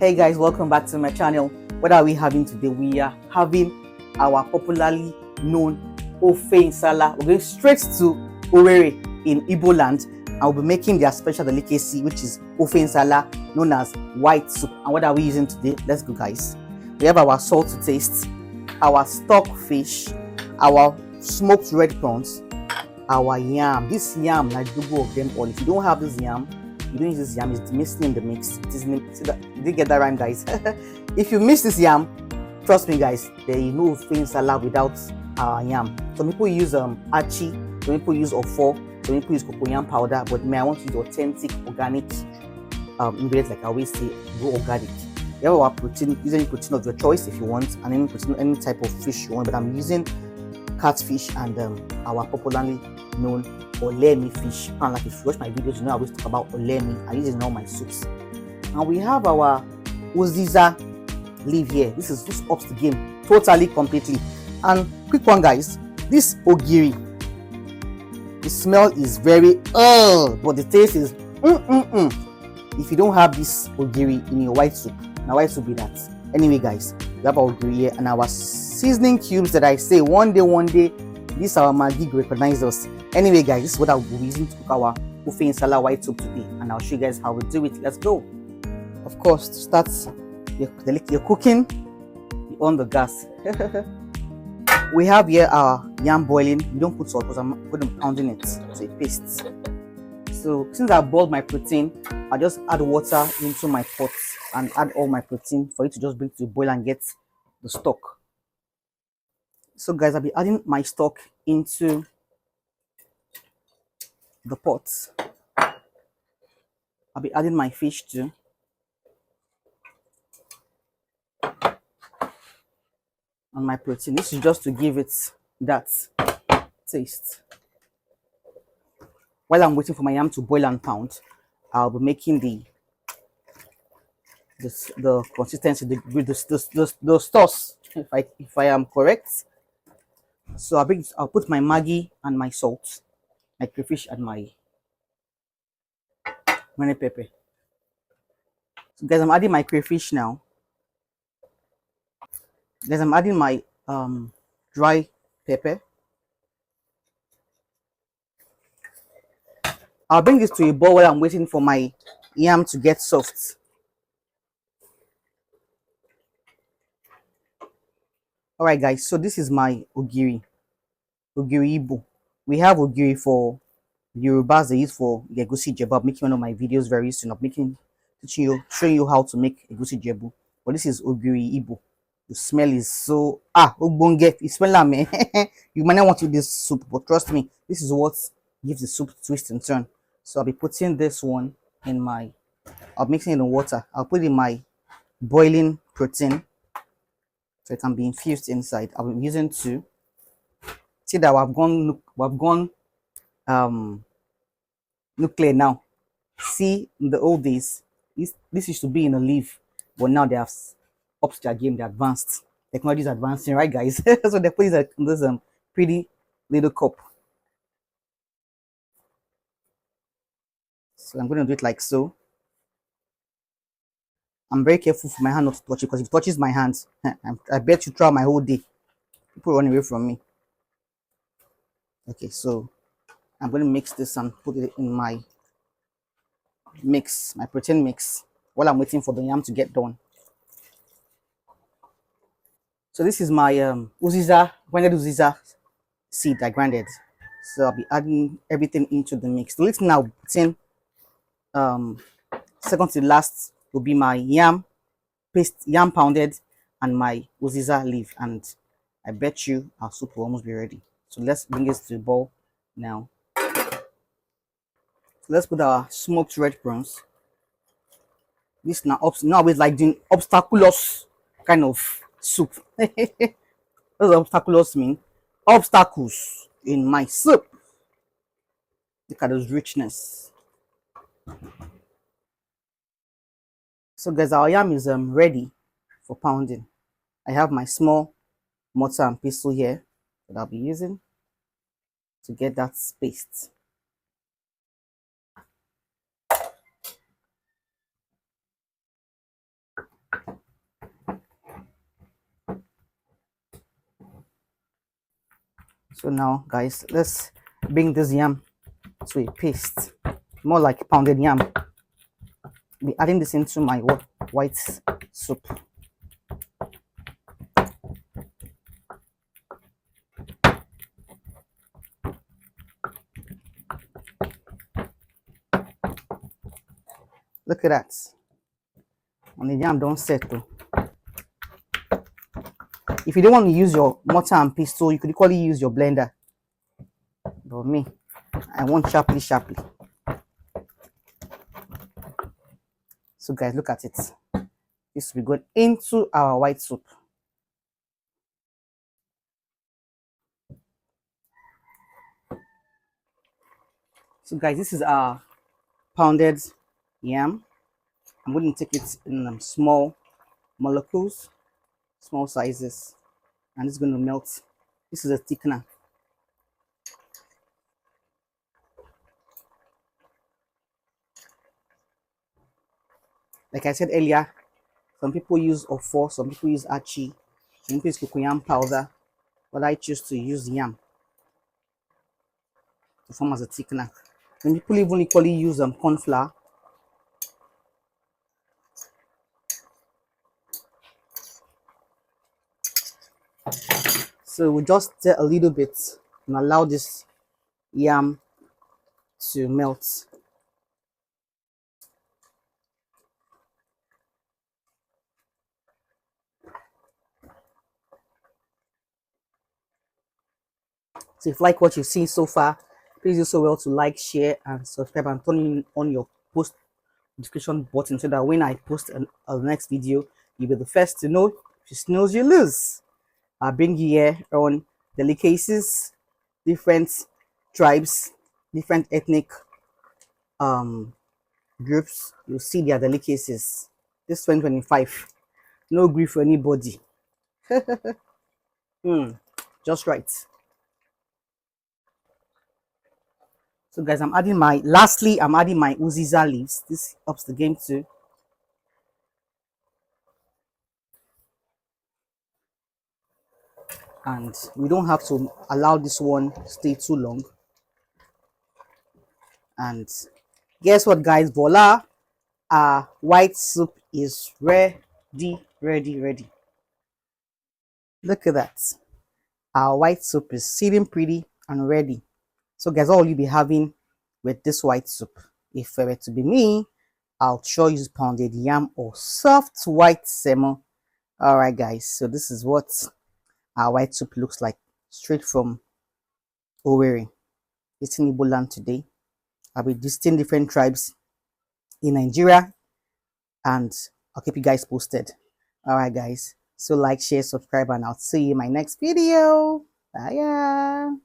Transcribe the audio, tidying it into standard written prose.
Hey guys, welcome back to my channel. What are we having today? We are having our popularly known Ofe Nsala. We're going straight to Owerri in Igbo land, and we'll be making their special delicacy, which is Ofe Nsala, known as white soup. And what are we using today? Let's go, guys. We have our salt to taste, our stock fish, our smoked red prawns, our yam. This yam, like double of them all. If you don't have this yam, you don't use this yam, it's missing in the mix. It is did you get that right, guys? If you miss this yam, trust me, guys, there is no Ofe Nsala without yam. Some people use achi, some people use ofo, some people use cocoyam powder, but me, I want to use authentic organic ingredients, like I always say, go organic. You have our protein, use any protein of your choice if you want, and any protein, any type of fish you want, but I'm using catfish and our popularly known Olley fish. And like, if you watch my videos, you know I always talk about Olley. I use it in all my soups. And we have our Uziza leaf here. This ups the game totally, completely. And quick one, guys, this ogiri, the smell is very but the taste is if you don't have this ogiri in your white soup, now white soup be that. Anyway, guys, we have our ogiri here and our seasoning cubes that I say one day this our Maggi recognize us. Anyway, guys, this is what I'll be using to cook our Ofe Nsala white soup today, and I'll show you guys how we do it. Let's go. Of course, to start your cooking, you're on the gas. We have here our yam boiling. We don't put salt because I'm going to be pounding it to a paste. So since I boiled my protein, I just add water into my pot and add all my protein for it to just bring to the boil and get the stock. So guys, I'll be adding my stock into the pot. I'll be adding my fish too. And my protein. This is just to give it that taste. While I'm waiting for my yam to boil and pound, I'll be making the consistency, the sauce, if I am correct. So I'll put my Maggi and my salt, my crayfish and my pepper. So guys, I'm adding my crayfish now. Guys, I'm adding my dry pepper. I'll bring this to a boil while I'm waiting for my yam to get soft. All right, guys, so this is my ogiri Igbo. We have ogiri for Yorubas, they use for egusi jebu. I'm making one of my videos very soon of showing you how to make egusi jebu. But this is ogiri Igbo. The smell is so ogbonge. You smell that, man. You might not want to eat this soup, but trust me, this is what gives the soup twist and turn. So I'll be putting this one in my, I'll be mixing it in water. I'll put in my boiling protein so it can be infused inside. I'll be using two. See that we've gone nuclear now. See, in the old days, this used to be in a leaf, but now they have upped their game. They're advanced. Technology is advancing, right, guys? So they put it in this pretty little cup. So I'm going to do it like so. I'm very careful for my hand not to touch it, because if it touches my hands, I bet you throughout my whole day, people run away from me. Okay, so I'm going to mix this and put it in my mix, my protein mix, while I'm waiting for the yam to get done. So this is my Uziza, grinded Uziza seed I grinded. So I'll be adding everything into the mix. The little now putting second to last will be my yam paste, yam pounded, and my Uziza leaf. And I bet you our soup will almost be ready. So let's bring this to the bowl now. So let's put our smoked red prawns. This now always like doing obstaculous kind of soup. What does obstaculous mean? Obstacles in my soup. Look at those richness. So guys, our yam is ready for pounding. I have my small mortar and pestle here that I'll be using to get that paste. So now guys, let's bring this yam to a paste, more like pounded yam. Be adding this into my white soup. Look at that. And the yam don't settle. If you don't want to use your mortar and pestle, you could equally use your blender. But me, I want sharply. So guys, look at it. This will be going into our white soup. So guys, this is our pounded yam. I'm going to take it in small molecules, small sizes, and it's going to melt. This is a thickener. Like I said earlier, some people use ofo, some people use achi, some people use cocoyam powder, but I choose to use yam to form as a thickener. And people even equally use corn flour. So we just stir a little bit and allow this yam to melt. So if you like what you've seen so far, please do so well to like, share, and subscribe, and turn on your post notification button so that when I post a next video, you'll be the first to know. If you snooze, you lose. I'll bring you here on delicacies, different tribes, different ethnic groups. You'll see their delicacies. This 2025, no grief for anybody. Just right. So guys, I'm adding my Uziza leaves. This ups the game too. And we don't have to allow this one stay too long. And guess what guys, voila, our white soup is ready. Look at that. Our white soup is sitting pretty and ready. So guys, what will you be having with this white soup? If it were to be me, I'll sure use pounded yam or soft white semo. All right guys, so this is what our white soup looks like, straight from Owerri. It's in Igbo land today. I'll be visiting different tribes in Nigeria, and I'll keep you guys posted. All right guys, so like, share, subscribe, and I'll see you in my next video. Bye.